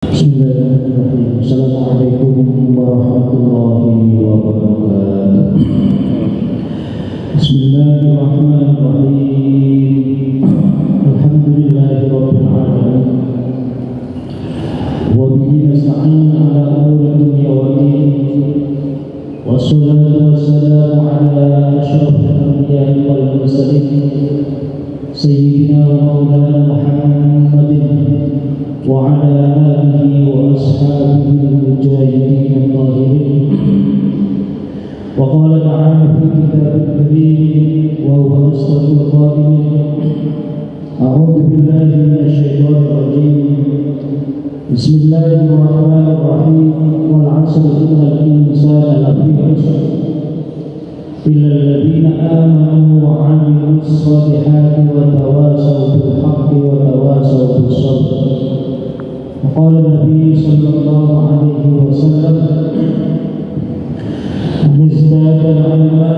Bismillahirrahmanirrahim. Assalamualaikum warahmatullahi wabarakatuh. Bismillahirrahmanirrahim. Alhamdulillahirabbil alamin. Wa bihi nasta'in ala umuri dunya waddin. Wassalatu wassalamu ala asyrafil anbiya'i wal mursalin. Sayyidina wa maulana Muhammadin wa ala alihi wa ashabihi al-mujahidin al-tahirin. Wa qala ta'ala fi kitabil karim wa huwa asdaqul qa'ilin. A'udzu billahi minasy syaithanir rajim. Bismillahirrahmanirrahim. Wal 'asri innal insana lafi khusr illa alladziina aamanu wa 'amilus shalihati wa tawassaw bil haqqi wa tawassaw bis sabr. وقال النبي صلى الله عليه وسلم من ازداد علما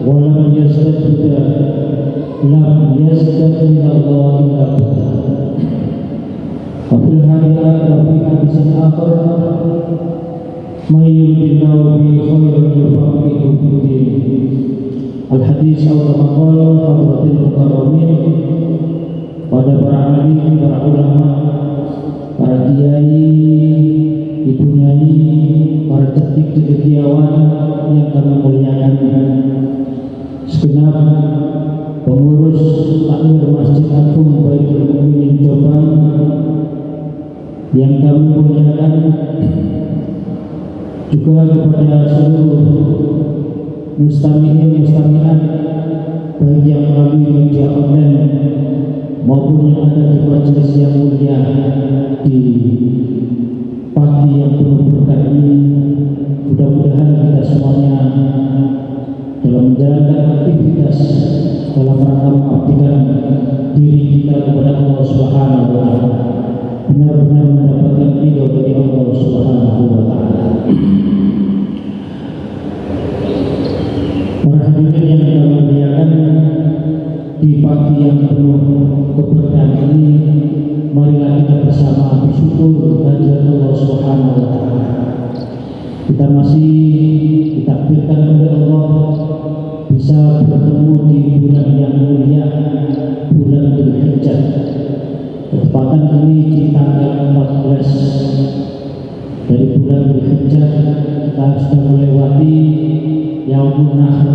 ولم يزدد هدى لم يزدد من الله إلا هدى. وفي حديث آخر من يرد الله به خيرا يفقهه في الدين. الحديث أو كما قال حضرة المكرمين. Pada para alim, para ulama, para kiai, ibu nyai, para cerdik cendekiawan yang kami muliakan, segenap pengurus takmir Masjid Agung Baitul Mukminin Jombang yang kami muliakan, juga kepada seluruh mustami'in mustami'at baik yang melalui media online maupun yang ada di majelis yang mulia di pagi yang penuh berkah ini. Mudah-mudahan kita semuanya dalam menjalankan aktivitas dalam rangka mengabdikan diri kita kepada Allah Subhanahu wa Ta'ala benar-benar mendapatkan ridho dari Allah Subhanahu wa Ta'ala. Para hadirin yang kami muliakan, di pagi yang penuh keberkahan ini, marilah kita bersama bersyukur kehadirat Allah Subhanahu wa Ta'ala. Kita masih ditakdirkan oleh Allah bisa bertemu di bulan yang mulia, bulan Dzulhijjah. Ketepatan ini di tanggal 14 dari bulan Dzulhijjah. Kita sudah melewati Yaumun Nahr,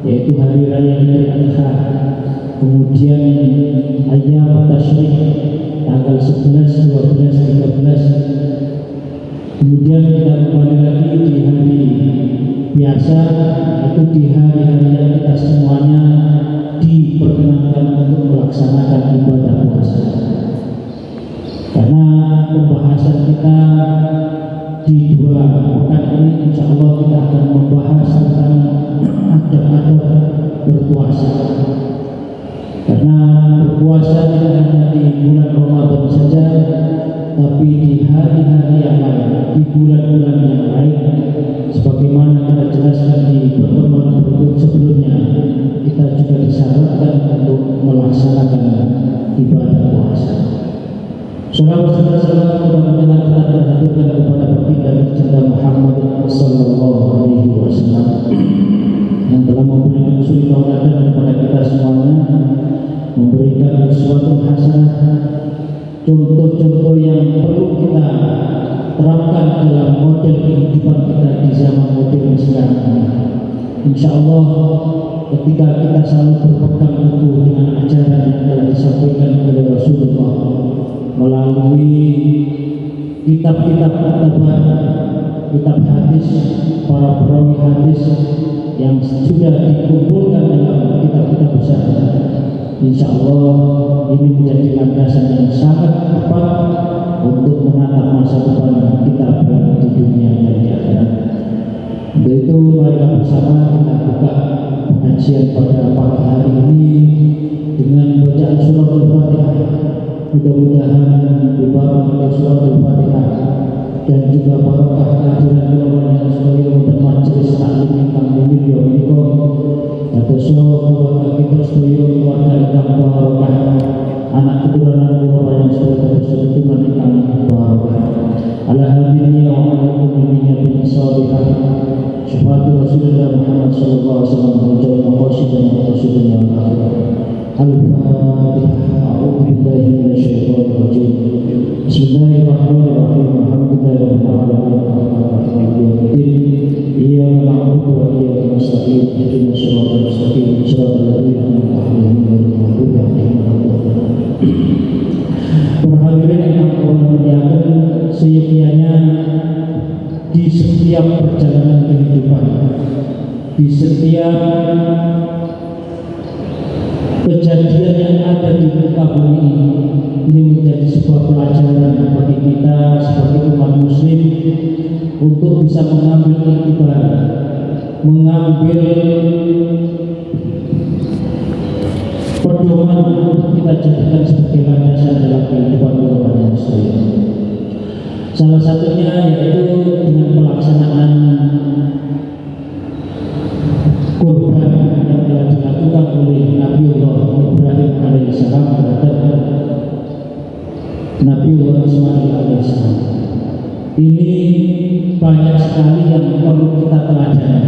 yaitu hari raya Idul Adha. Kemudian ayam tasyrik tanggal 11, 12, 13. Kemudian kita kembali lagi di hari biasa, yaitu di hari-hari yang kita semuanya diperkenankan untuk melaksanakan ibadah puasa. Karena pembahasan kita di 2 pekan ini, insya Allah kita akan membahas tentang adab-adab berpuasa. Karena berpuasa tidak hanya di bulan Ramadan saja, tapi di hari-hari yang lain, di bulan-bulan yang lain. Sebagaimana kita jelaskan di pertemuan berikut sebelumnya, kita juga disyaratkan untuk melaksanakan ibadah puasa. Salam mudah-mudahan tetap terhadirkan kepada baginda tercinta Muhammad sallallahu alaihi wasallam yang telah memberikan suri tauladan kepada kita semuanya, memberikan suatu hasanah, contoh-contoh yang perlu kita terapkan dalam model kehidupan kita di zaman modern sekarang ini. Insya Allah ketika kita selalu berpegang teguh dengan ajaran yang telah disampaikan oleh Rasulullah melalui kitab-kitab kutaban, kitab hadis, para perawi hadis yang sudah dikumpulkan dalam kitab-kitab besar, insya Allah ini menjadi landasan yang sangat tepat untuk menatap masa depan kita baik di dunia dan di akhirat. Untuk itu marilah bersama kita buka pengajian pada pagi hari ini dengan bacaan surah Al-Fatihah. Mudah-mudahan dibarakah oleh surah Al-Fatihah dan juga barakah kehadiran keluarga yang sebagai untuk majelis taklim ingkang mulia menika. Dados keluarga kita sedaya keluarga ingkang barokah, anak keturunan kula panjenengan sedaya keturunan ingkang salihah, syafaat Rasulullah Muhammad sallallahu alaihi wasallam menjadi maqasid dan maqasid yang akhir. Al-Fatihah. A'udzu billahi minasyaitonir rajim. Bismillahirrahmanirrahim. Alhamdulillahirabbil alamin. Iyyaka na'budu wa iyyaka nasta'in. Ihdinas siratal mustaqim. Shiratal ladzina an'amta 'alaihim ghairil maghdubi 'alaihim waladdallin. Para hadirin yang Allah muliakan, seyogyanya di setiap perjalanan kehidupan, di setiap kejadian yang ada di muka bumi ini menjadi sebuah pelajaran bagi kita sebagai umat muslim untuk bisa mengambil iktibar, mengambil pedoman untuk kita jadikan sebagai landasan dalam kehidupan umat muslim. Salah satunya yaitu dengan pelaksanaan kurban yang telah dilakukan oleh Nabiullah Ibrahim alaihissalam terhadap Nabiullah Ismail alaihissalam. Ini banyak sekali yang perlu kita teladani.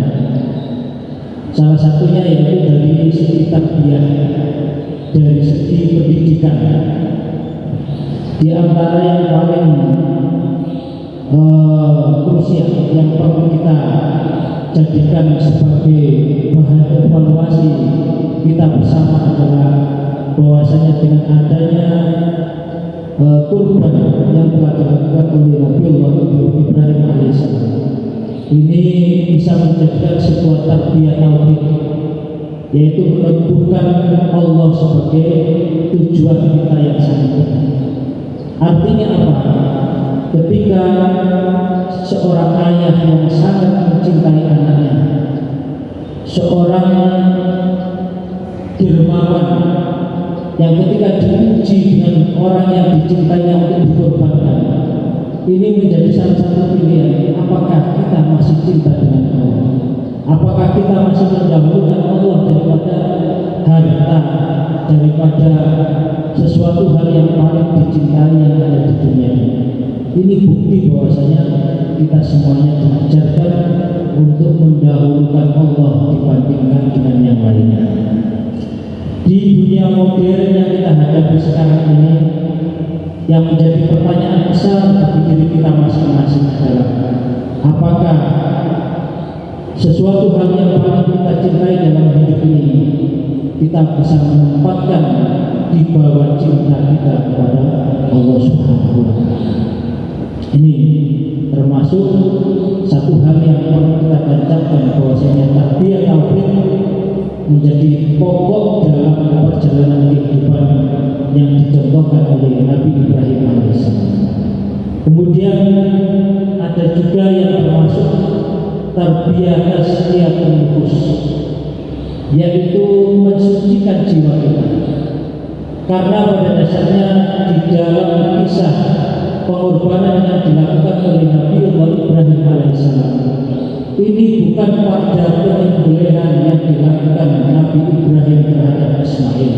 Salah satunya yaitu dari segi tarbiyah, dari segi pendidikan. Di antara yang paling krusial yang perlu kita jadikan sebagai bahan evaluasi kita bersama adalah bahwasanya dengan adanya kurban yang telah dilakukan oleh Nabiullah Ibrahim alaihissalam ini bisa menjadikan sebuah tarbiyah tauhid, yaitu menumbuhkan Allah sebagai tujuan kita yang sangat. Artinya apa? Ketika seorang ayah yang sangat mencintai anaknya, seorang dermawan yang ketika diuji dengan orang yang dicintainya untuk dikorbankan, ini menjadi salah satu pilihan. Apakah kita masih cinta dengan Allah? Apakah kita masih mendahulukan Allah daripada harta, daripada sesuatu hal yang paling dicintai yang ada di dunia? Ini bukti bahwasanya kita semuanya diajarkan untuk mendahulukan Allah dibandingkan dengan yang lainnya. Di dunia modern yang kita hadapi sekarang ini, yang menjadi pertanyaan besar bagi diri kita masing-masing adalah apakah sesuatu hal yang paling kita cintai dalam hidup ini kita bisa menempatkan di bawah cinta kita kepada Allah Subhanahu wa Ta'ala. Ini termasuk satu hal yang perlu kita tancapkan, bahwasanya tarbiyah tauhid menjadi pokok dalam perjalanan kehidupan yang dicontohkan oleh Nabi Ibrahim alaihissalam. Kemudian ada juga yang termasuk tarbiyah tasfiyatun nufus, yaitu mensucikan jiwa kita. Karena pada dasarnya di dalam kisah pengorbanan yang dilakukan oleh Nabiullah Ibrahim alaihissalam ini bukan pada penyembelihan yang dilakukan Nabi Ibrahim terhadap Ismail,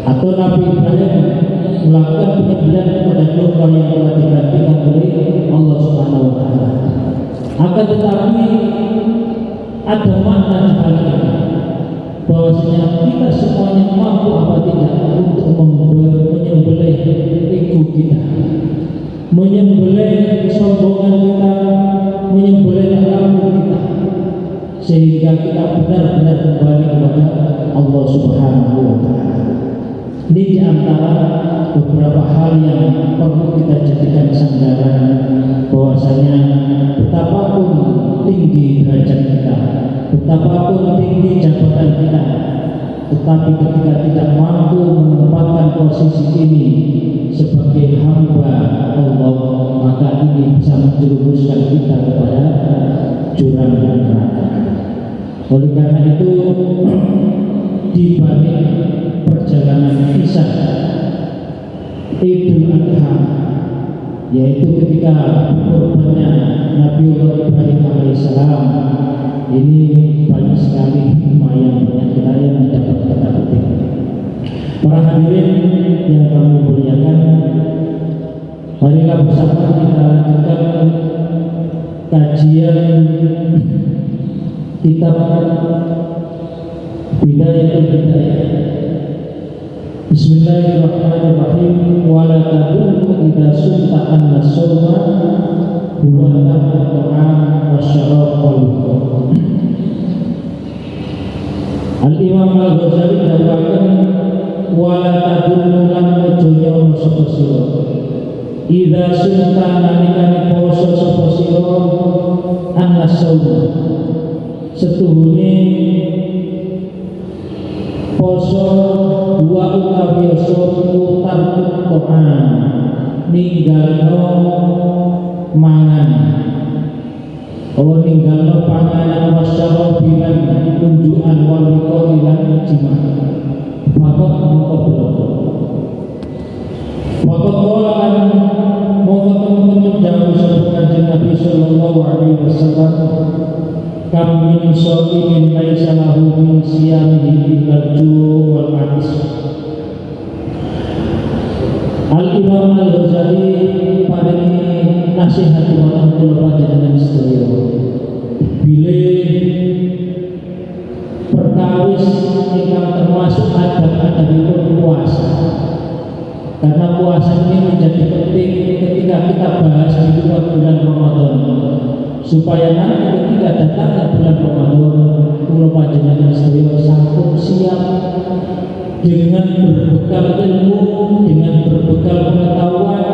atau Nabi Ibrahim melakukan penyembelihan kepada domba yang telah digantikan oleh Allah Subhanahu wa Ta'ala. Akan tetapi ada makna di baliknya, bahwasanya kita semuanya mampu apa tidak untuk menyembelih ego kita, menyembelih kesombongan kita, menyembelih nafsu kita, sehingga kita benar-benar kembali kepada Allah Subhanahu wa Ta'ala. Ini di antara beberapa hal yang perlu kita jadikan sandaran, bahwasanya betapapun tinggi derajat kita, betapapun tinggi jabatan kita, tetapi ketika tidak mampu menempatkan posisi ini sebagai hamba Allah, maka ini bisa menjerumuskan kita kepada jurang neraka. Oleh karena itu, di balik perjalanan kisah Idul Adha, yaitu ketika kurbannya Nabiullah Ibrahim alaihissalam, ini banyak sekali hikmah yang banyak kita yang dapat kita petik. Para hadirin yang kami muliakan, marilah bersama kita lanjutkan kajian kitab Bidayatul Hidayah. Bismillahirrahmanirrahim. Wala tadullu idza sunta anna sawma huwa al-ta'am wasyarab wal wudu. Al-Imam Al-Ghazali dawakan wala tadullu lan ojo nyono sapa sira idza sunta nalikane poso sapa sira anna sawma setuhune poso dua utawi iku tarkut to'an ninggalno mangan ninggalno panganan wasyara bilan tunjukan walika ilan jima makot mongko bloko makot walan mongko temen-temen jauh sapa Kanjeng Nabi sallallahu alaihi wasallam kam min shaimin laisa lahu min siyamihi illa ju' wal atis. Al-Imam Al-Ghazali paringi nasihat wonten kula panjenengan sedaya bilih perkawis ingkang termasuk adab-adabipun puasa, karena puasa ini menjadi penting ketika kita bahas di luar bulan Ramadan, supaya nanti ketika datangnya bulan Ramadan kula panjenengan sedaya sampun siap dengan berbekal ilmu, dengan berbekal pengetahuan,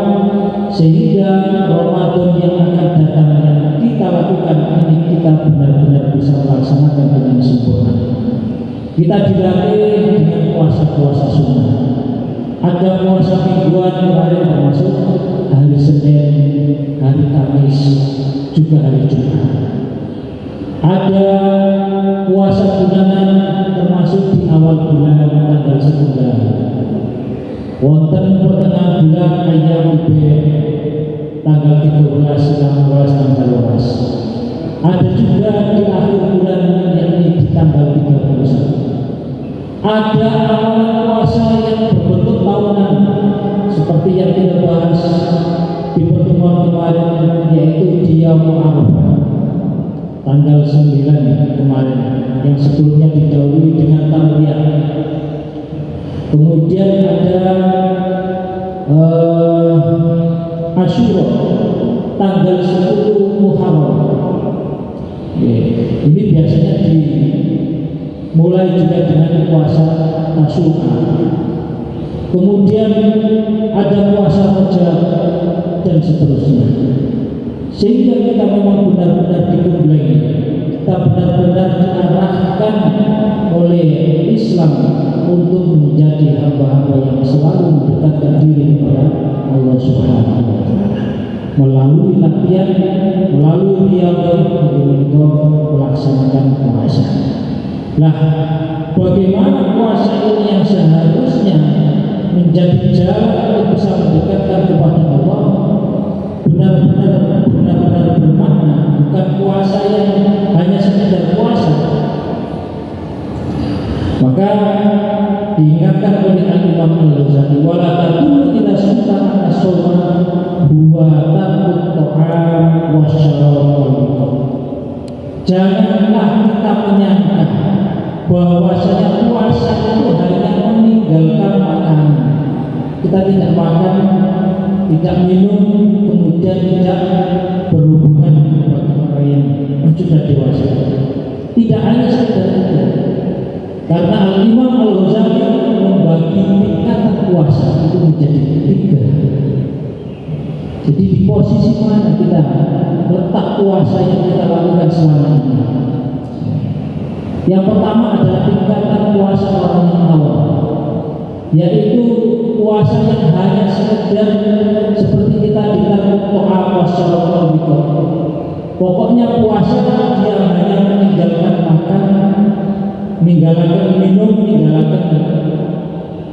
sehingga Ramadan yang akan datang kita lakukan ini kita benar-benar bisa melaksanakan dengan sempurna. Kita dilatih dengan puasa-puasa sunnah. Ada puasa mingguan kemarin termasuk hari Senin, hari Kamis, juga hari Jumat. Ada puasa bulanan termasuk di awal bulan tanggal 9. Wonten pertengahan bulan Ayyamul Bid tanggal 13, 16 dan 12. Ada juga di akhir bulan yakni di tanggal 31. Ada amalan puasa yang berbentuk tahunan seperti yang kita bahas di pertemuan kemarin, yaitu di Yaumul Arafah tanggal 9 kemarin, yang sebelumnya didahului dengan Tarwiyah. Kemudian ada Asyura tanggal 10 Muharram. Ini biasanya dimulai juga dengan puasa Asyura. Kemudian ada puasa Rajab dan seterusnya. Sehingga kita memang benar-benar digembleng, kita benar-benar diarahkan oleh Islam untuk menjadi hamba-hamba yang selalu mendekatkan diri kepada Allah Subhanahu wa Ta'ala melalui latihan, melalui riyadhah untuk melaksanakan puasa. Nah, bagaimana puasa ini yang seharusnya menjadi jalan untuk bisa mendekatkan kepada Allah, benar-benar bermakna, bukan puasa yang hanya sekedar puasa. Maka diingatkan oleh Al-Imam Al-Ghazali, wala tadullu idza sunta anna shauma huwa tarkut ta'am wasyarab wal wudu. Janganlah kita menyangka bahwasanya puasa itu hanya meninggalkan makanan. Kita tidak makan, tidak minum, kemudian tidak berhubungan bagi orang yang sudah dewasa. Tidak hanya sekedar itu. Karena Al-Imam Al-Ghazali membagi tingkatan puasa itu menjadi 3. Jadi di posisi mana kita letak puasa yang kita lakukan selama ini? Yang pertama adalah tingkatan puasa orang yang awam, yaitu puasa yang hanya sekedar seperti kita ditarikut ta'am wasyarab wal wudu. Pokoknya puasa dia hanya meninggalkan makan, meninggalkan minum, meninggalkan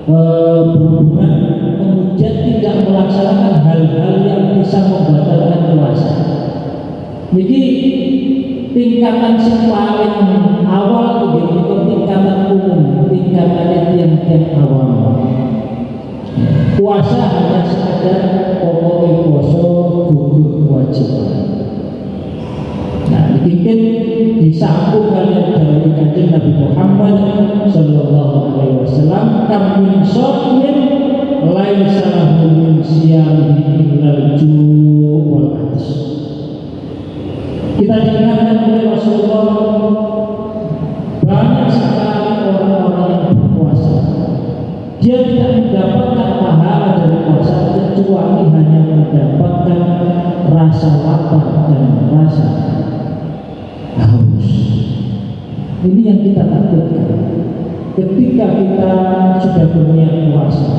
berhubungan, kemudian tidak melaksanakan hal-hal yang bisa membatalkan puasa. Jadi tingkatan yang paling awal begitu, tingkatan umum, tingkatan yang awam. Puasa hanya sekedar pokoknya puasa gugur kewajiban. illal ju' wal 'atsy. Kita diingatkan oleh Rasulullah, banyak sekali orang-orang yang berpuasa, dia tidak mendapatkan pahala dari puasa kecuali hanya mendapatkan rasa lapar dan rasa haus. Ini yang kita takutkan. Ketika kita sudah berniat puasa,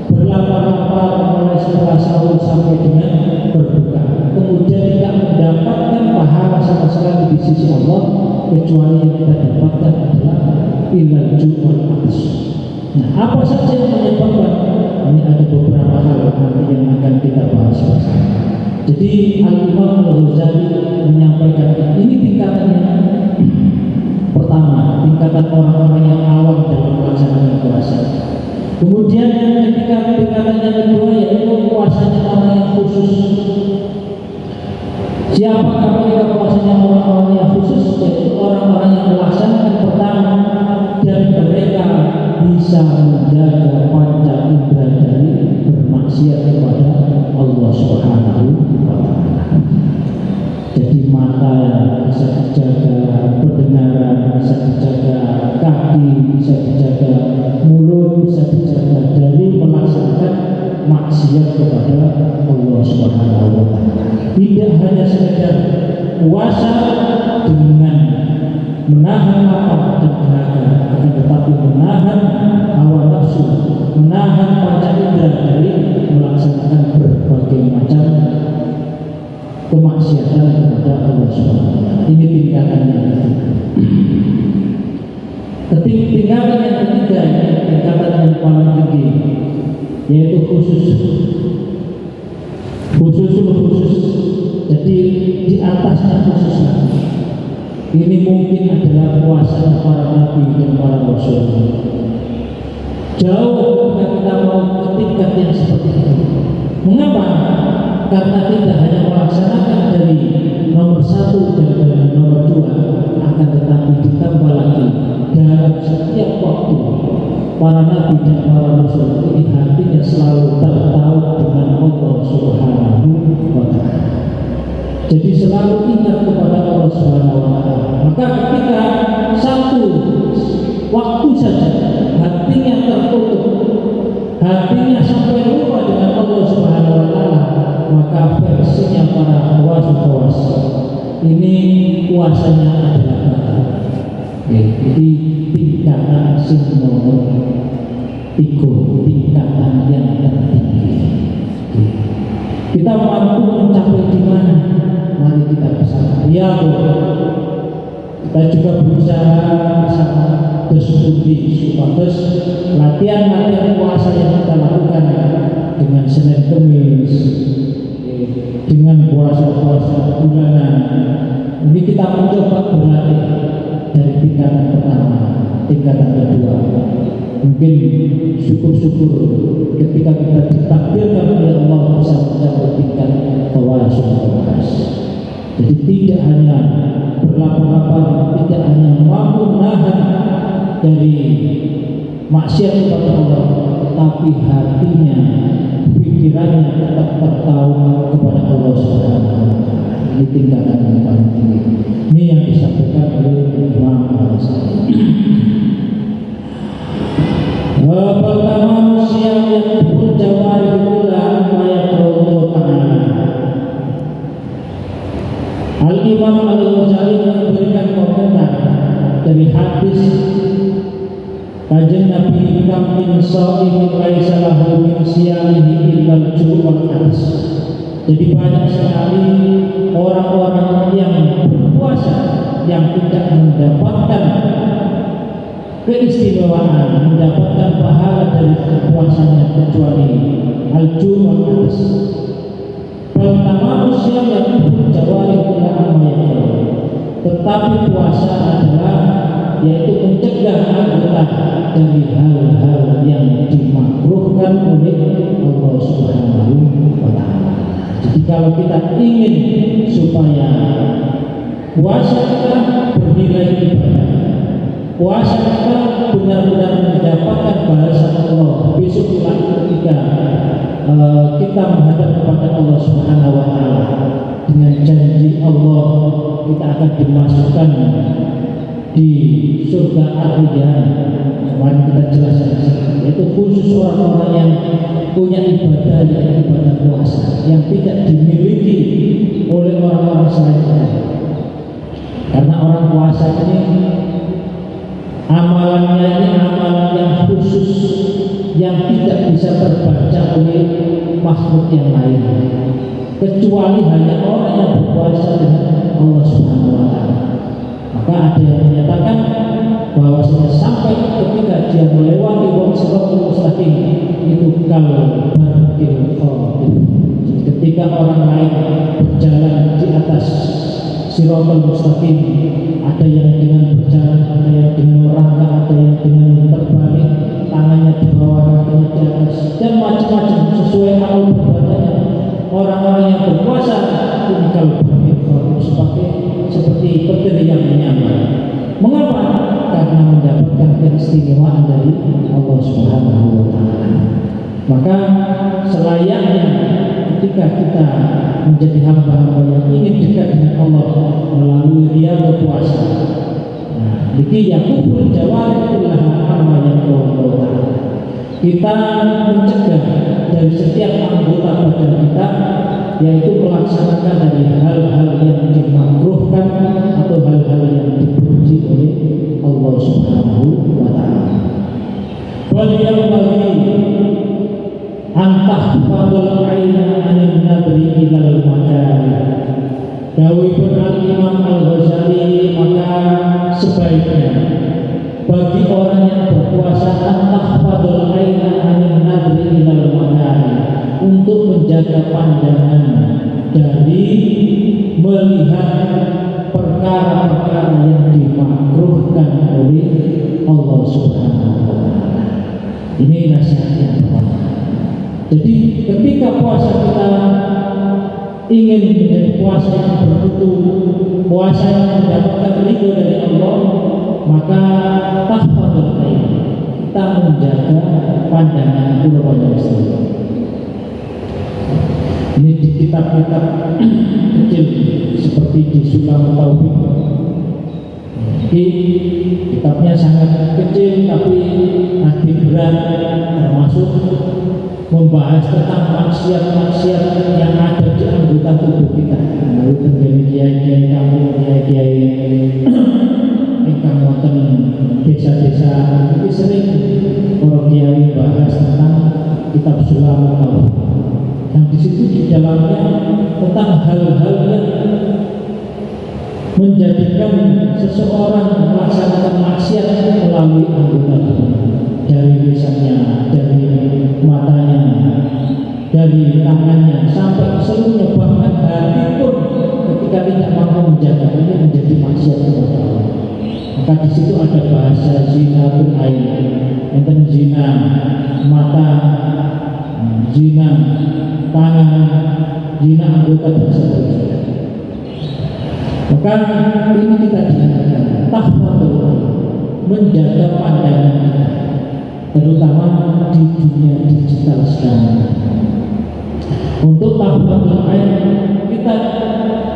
berlapar-lapar mulai setelah sahur sampai dengan berbuka, kemudian tidak mendapatkan pahala sama sekali di sisi Allah, kecuali yang kita dapatkan adalah illal ju' wal 'atsy. Nah, apa saja yang menyebabkan? Ini ada beberapa hal nanti yang akan kita bahas bersama. Jadi Al-Imam Al-Ghazali menyampaikan ini tingkatannya. Pertama, tingkatan orang-orang yang awam dalam melaksanakan puasa. Kemudian yang ketiga, tingkatan yang kedua yaitu puasanya orang yang khusus. Siapakah mereka puasanya orang-orang yang khusus? Yaitu orang-orang yang melaksanakan pertama, dan mereka bisa menjaga panca indera dari bermaksiat kepada Allah Subhanahu wa Ta'ala. Jadi mata bisa dijaga, pendengaran bisa dijaga, kaki bisa dijaga, mulut bisa dijaga dari melaksanakan maksiat kepada Allah Subhanahu wa Ta'ala. Tidak hanya sekedar puasa dengan menahan lapar dan dahaga, akan tetapi menahan hawa nafsu, menahan panca indera dari melaksanakan berbagai macam kemaksiatan kepada Allah Subhanahu wa Ta'ala. Ini tingkatan yang ketiga. Tingkatan yang ketiga, tingkatan yang paling tinggi, yaitu khusus. Jadi di atasnya khusus lagi. Ini mungkin adalah puasa para nabi dan para rasul. Jauh ketika kita mau ke tingkat yang seperti itu. Mengapa? Karena tidak hanya melaksanakan dari nomor 1 dan dari nomor 2, akan tetapi ditambah lagi dalam setiap waktu para nabi dan para rasul ini hatinya selalu tertaut dengan Allah Subhanahu wa Ta'ala. Jadi selalu ingat kepada Allah Subhanahu wa Ta'ala. Maka ketika satu waktu saja hatinya tertutup, hatinya sampai lupa dengan Allah Subhanahu wa Ta'ala, maka versinya para khawas ini puasanya adalah batal. Jadi tingkatan nomor 3, tingkatan yang tertinggi. Kita mampu mencapai di mana? Mari kita bersama. Ya, kita juga berusaha bersama bersuci supados latihan puasa yang kita lakukan dengan Senin Kemis, dengan puasa-puasa bulanan. Ini kita mencoba berlatih dari tingkatan pertama, tingkatan kedua. Mungkin syukur-syukur ketika kita ditakdirkan oleh Allah bisa mencapai tingkat tawasul. Jadi tidak hanya berlapar-lapar, tidak hanya mampu menahan dari maksiat kepada Allah, tapi hatinya, pikirannya tetap tertawa kepada Allah Subhanahu wa Ta'ala. Ini tingkatan yang paling tinggi. Ini yang disampaikan oleh Imam Al-Ghazali. Pertama, manusia yang berjawari pula ayat Allah Ta'ala. Al-Imam Al-Ghazali memberikan komentar dari hadis Kanjeng Nabi, kam min sha'imin laisa lahu min siyamihi illal ju' wal 'atsy. Jadi banyak sekali orang-orang yang berpuasa yang tidak mendapatkan keistimewaan, mendapatkan pahala dari puasanya kecuali al-ju' wal 'atsy. Pertama, manusia yang berjawari ila amayah, tetapi puasa adalah yaitu mencegah anggota dari hal-hal yang dimakruhkan oleh Allah Subhanahu wa Ta'ala. Jadi kalau kita ingin supaya puasa kita bernilai ibadah, puasa kita benar-benar mendapatkan balasan Allah besok ketika kita menghadap kepada Allah Subhanahu wa taala dengan janji Allah kita akan dimasukkan di surga Ar-Rayyan. Kemarin kita jelaskan, yaitu khusus orang-orang yang punya ibadah yang ibadah puasa yang tidak dimiliki oleh orang-orang selainnya. Karena orang puasa ini amalannya ini amalan yang khusus yang tidak bisa terbaca oleh makhluk yang lain kecuali hanya orang yang berpuasa dengan Allah Subhanahu wa taala. Maka ada yang menyatakan bahwasanya sampai ketika dia melewati siratal mustaqim itu kalau barqil khatir. Ketika orang lain berjalan di atas siratal mustaqim, ada yang dengan berjalan, ada yang dengan merangkak, ada yang dengan terbalik, tangannya di bawah, kakinya di atas, dan macam-macam sesuai amal perbuatannya. Orang-orang yang berpuasa tinggal seperti petir yang menyambar. Mengapa? Karena mendapatkan keistimewaan dari Allah Subhanahu wa taala. Maka selayaknya ketika kita menjadi hamba-hamba yang ingin dekat dengan Allah melalui riyadhah puasa, iki yakubul jawarih kullaha amma yaqulu. Kita mencegah dari setiap anggota badan kita, yaitu melaksanakan dari hal-hal yang dimakruhkan atau hal-hal yang dibenci oleh Allah Subhanahu wa taala. Wal yaqbali antah fadl aina anil nadri ilal makari. Dawuhipun Al-Imam Al-Ghazali, maka sebaiknya bagi orang yang berpuasa antah fadl aina anil nadri ilal makari, untuk menjaga pandangan dari melihat perkara-perkara yang dimakruhkan oleh Allah Subhanahu wa taala. Ini nasihat yang pertama. Jadi ketika puasa kita ingin menjadi puasa yang bermutu, puasa yang mendapatkan ridho dari Allah, maka tahfadzul ain, kita menjaga pandangan ulama Islam. Ini di kitab-kitab kecil seperti di Sulam Tauhid. Ini kitabnya sangat kecil tapi hati berat, termasuk membahas tentang maksiat-maksiat yang ada di anggota tubuh kita. Lalu terjadi kiai-kiai kampung, kiai-kiai ingkang wonten desa-desa, itu sering para kiai bahas tentang kitab Sulam Tauhid. Yang di situ di dalamnya tentang hal-hal yang menjadikan seseorang melaksanakan maksiat melalui anggota tubuh, dari lisannya, dari matanya, dari tangannya, sampai seluruhnya, bahkan hati pun ketika tidak mampu menjaga ini menjadi maksiat kepada Allah. Maka di situ ada bahasa zina bil ain, enten zina mata, zina tangan, zina anggota dan sebagainya. Maka ini kita diingatkan tahfadzul, menjaga pandangan kita, terutama di dunia digital sekarang. Untuk tahfadzul ain, kita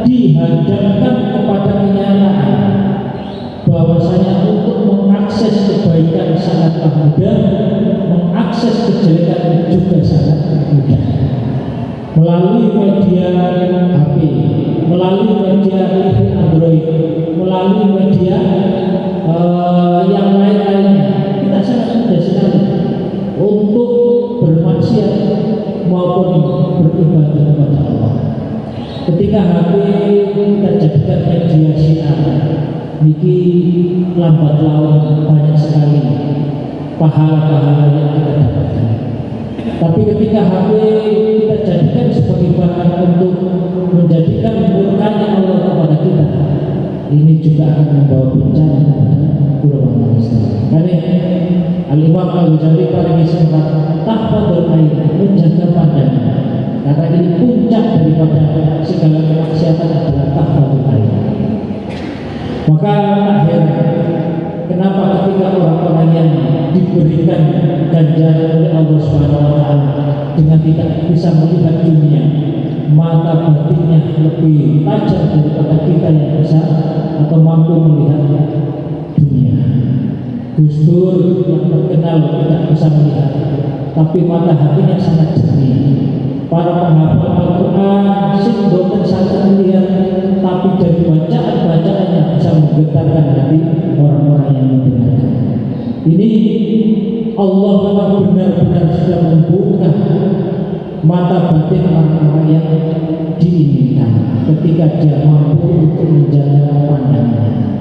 dihadapkan kepada kenyataan bahwasanya untuk mengakses kebaikan sangatlah mudah, mengakses kejelekan juga sangat mudah. Melalui media HP, melalui media TV Android, melalui media yang lain-lainnya, kita sangat mudah sekali untuk bermaksiat maupun beribadah kepada Allah. Ketika HP kita jadikan media syiar, niki lambat laun banyak sekali pahala-pahala yang kita dapatkan. Tapi ketika HP kita jadikan sebagai bahan untuk menjadikan murkanya Allah kepada kita, ini juga akan membawa bencana kepada golongan manusia. Karena Al-Imam Al-Ghazali paling singkat, tahfadzul ain, menjaga pandangan. Karena ini puncak daripada segala kemaksiatan adalah tahfadzul ain. Maka akhirnya kenapa juga orang-orang yang diberikan ganjaran oleh Allah Subhanahu wa taala dengan tidak bisa melihat dunia, mata batinnya lebih tajam daripada kita yang bisa atau mampu melihat dunia. Gus Dur yang terkenal tidak bisa melihat, tapi mata hatinya sangat jernih. Para penghafal Al-Quran sing boten saged melihat, tapi dari bacaan-bacaannya bisa menggetarkan hati orang-orang yang mendengarkan. Ini Allah memang benar-benar sudah membuka mata batin orang-orang yang diinginkan ketika dia mampu untuk menjaga pandangannya.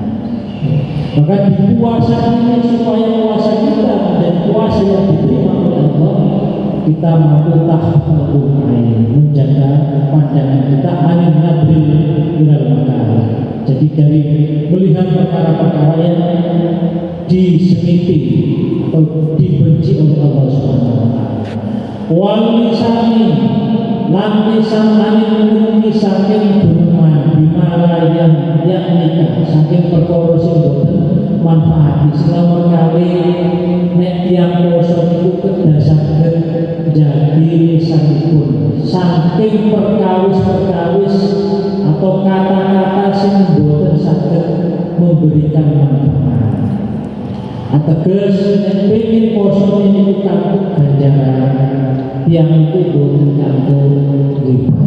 Maka di puasa ini, supaya puasa kita menjadi puasa yang diterima oleh Allah, kita mampu tahfadzul ain, menjaga pandangan kita anil nadril ilal makar. Jadi dari melihat perkara-perkara yang disengiti atau dibenci oleh Allah Subhanahu wa taala. Wal lisani lan lisan anil saking duman bimala yang nikah saking perkara sing boten manfaat. Selama kali nek tiyang poso niku kedasaken jadi lisanipun saking perkawis-perkawis atau kata-kata sing boten saged memberikan manfaat. Ateges nek pengin poso niku kanggo ganjaran, tiyang niku boten kanggo ghibah.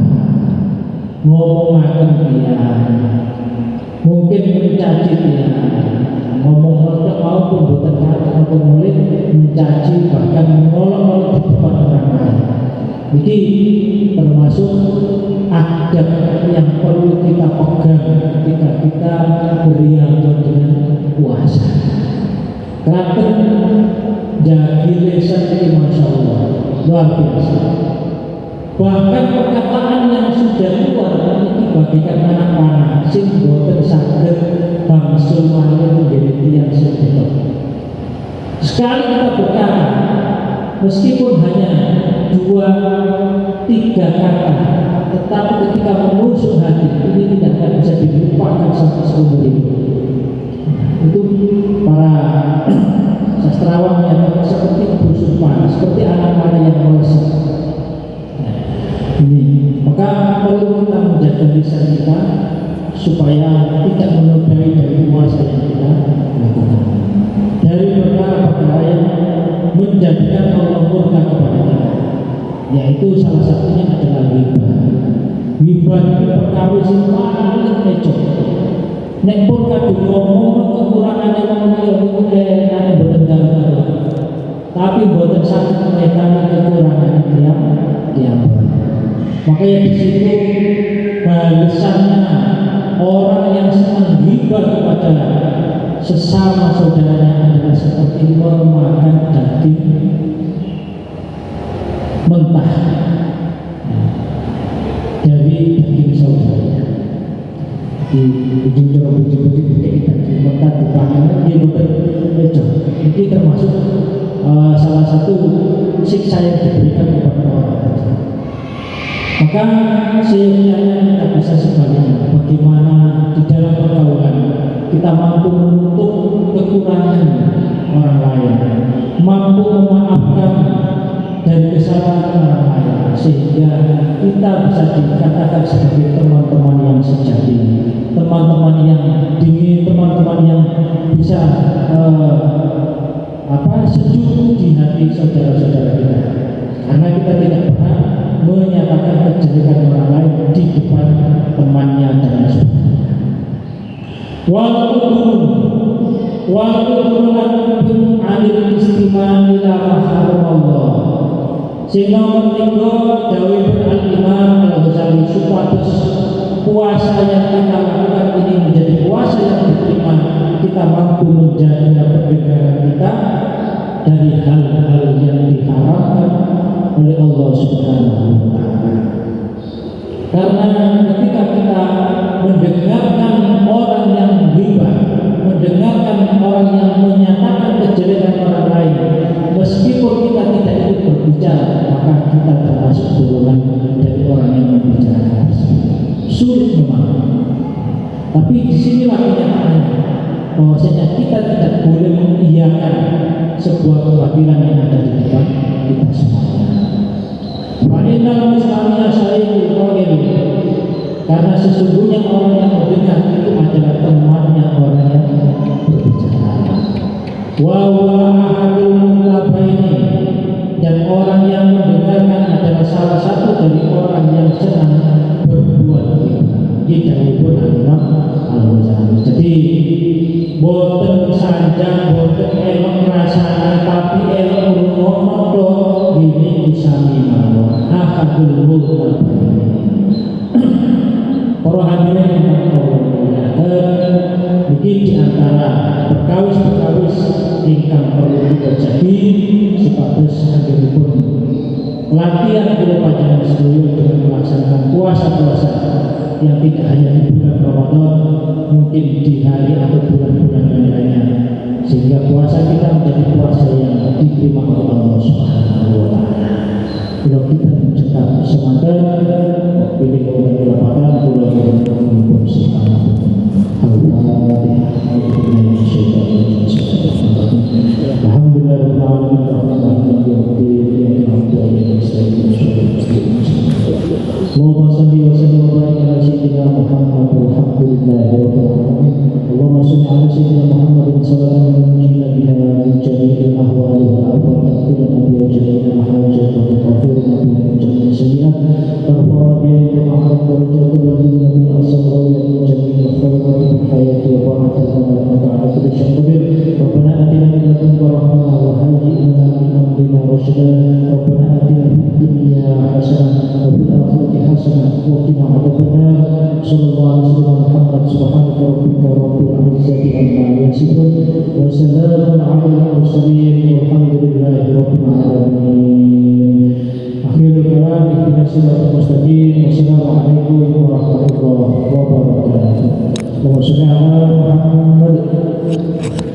Ngomongaken tiyang, mungkin mencaci tiyang, ngomong rotok maupun boten kata atau mulai mencaci bahkan menolong-nolong di depan orang lain. Jadi termasuk adab yang perlu kita pegang ketika kita beribadah dengan puasa. Kraten jagi lesan ini Masya Allah luar biasa. Bahkan perkataan yang sudah keluar ini bagikan anak panah sing boten saged bangsul malih menjadi tiyang sedekah. Sekali kita berkata, meskipun hanya 2-3 kata, tetapi ketika menusuk hati ini tidak akan bisa dilupakan sampai seumur hidup. Itu para sastrawan menyatakan seperti bersumpah, seperti anak panah yang melesat. Ini maka perlu kita menjaga lisan kita supaya tidak menodai dari puasa yang kita lakukan, dari perkara-perkara yang menjadikan Allah murka kepada kita, yaitu salah satunya adalah ghibah. Ghibah itu perkawis yang paling ecok. Nek pun kadung ngomong kekurangannya manusia itu nane boten gagal, tapi boten saged mengetani kekurangan tiang. Makanya di situ balasannya orang yang senang ghibah kepada sesama saudaranya adalah seperti memakan daging mentah dari daging saudaranya. Di ujung daging mentah dipangan di betul. Ini termasuk salah satu siksa yang diberikan kepada orang. Maka seyogyanya kita bisa sebaliknya, bagaimana di dalam pergaulan kita mampu menutup kekurangan orang lain, mampu memaafkan dari kesalahan orang lain, sehingga kita bisa dikatakan sebagai teman-teman yang sejati, teman-teman yang dingin, teman-teman yang bisa sejuk di hati saudara-saudara kita, karena kita tidak pernah menyatakan kejelekan orang lain di depan temannya dan sebagainya. Walaupun alil istiman ila Allah. Sehingga menika dawuh Al-Imam Al-Ghazali supados puasa yang kita lakukan ini menjadi puasa yang diterima, kita mampu menjaga pendengaran kita dari hal-hal yang diharamkan oleh Allah Subhanahu wa taala. Karena ketika kita mendengarkan orang yang ghibah, mendengarkan orang yang menyatakan kejelekan orang lain, meskipun kita tidak ikut berbicara, maka kita termasuk golongan dari orang yang berbicara. Sulit memang. Tapi disinilah kenyataannya. bahwasanya kita tidak boleh mengiyakan sebuah kebatilan yang ada di depan kita semuanya. Fa'inal muslimina syai'ul qail, karena sesungguhnya orang yang mendengar itu adalah temannya orang yang berbicara. Wa huwa ahadul mutlabaini, dan orang yang mendengarkan adalah salah satu dari orang yang senang berbuat kita pun Imam Al-Ghazali. Jadi boten sanjang, boten elok rasanya, tapi elok ngomong ini usami mawon ahadul mutlabaini. Para hadirin yang mungkin di antara perkawis-perkawis ingkang perlu terjadi sebatas akhiripun latihan kula panjenengan sedaya dengan melaksanakan puasa-puasa yang tidak hanya di bulan Ramadan, mungkin di hari atau bulan-bulan yang lainnya, sehingga puasa kita menjadi puasa yang diterima oleh Allah Subhanahu wa Ta'ala. Kalau kita mencegah semangat, pilih orang kelapatan, pulau yang pun semangat. Allahumma salli wa sallim wa barik ala sayyidina Muhammad walhamdulillahi rabbil alamin. Allahumma salli ala sayyidina Muhammad sallallahu alaihi wa sallam min jami'il ahwali wal afat taqulana bi jami'il mahajat wa taqulana bi jami'il sayyi'at wa bi ma'arif darajat wa bi as-sallallahu min jami'il khairat wa hayati wa ba'athana wa ta'ala kulli syai'in qadir. Rabbana atina min ladunka rahmah wa hayyi lana min amrina rashada. Rabbana atina fid dunya hasanah wa fil akhirati hasanah wa qina adzabannar. Sallallahu alaihi wasallam Muhammad subhanaka rabbika rabbil izzati amma yasifun wa salamun alal mursalin walhamdulillahi rabbil alamin. Akhirul kalam ihdinas siratal mustaqim. Wassalamualaikum warahmatullahi wabarakatuh.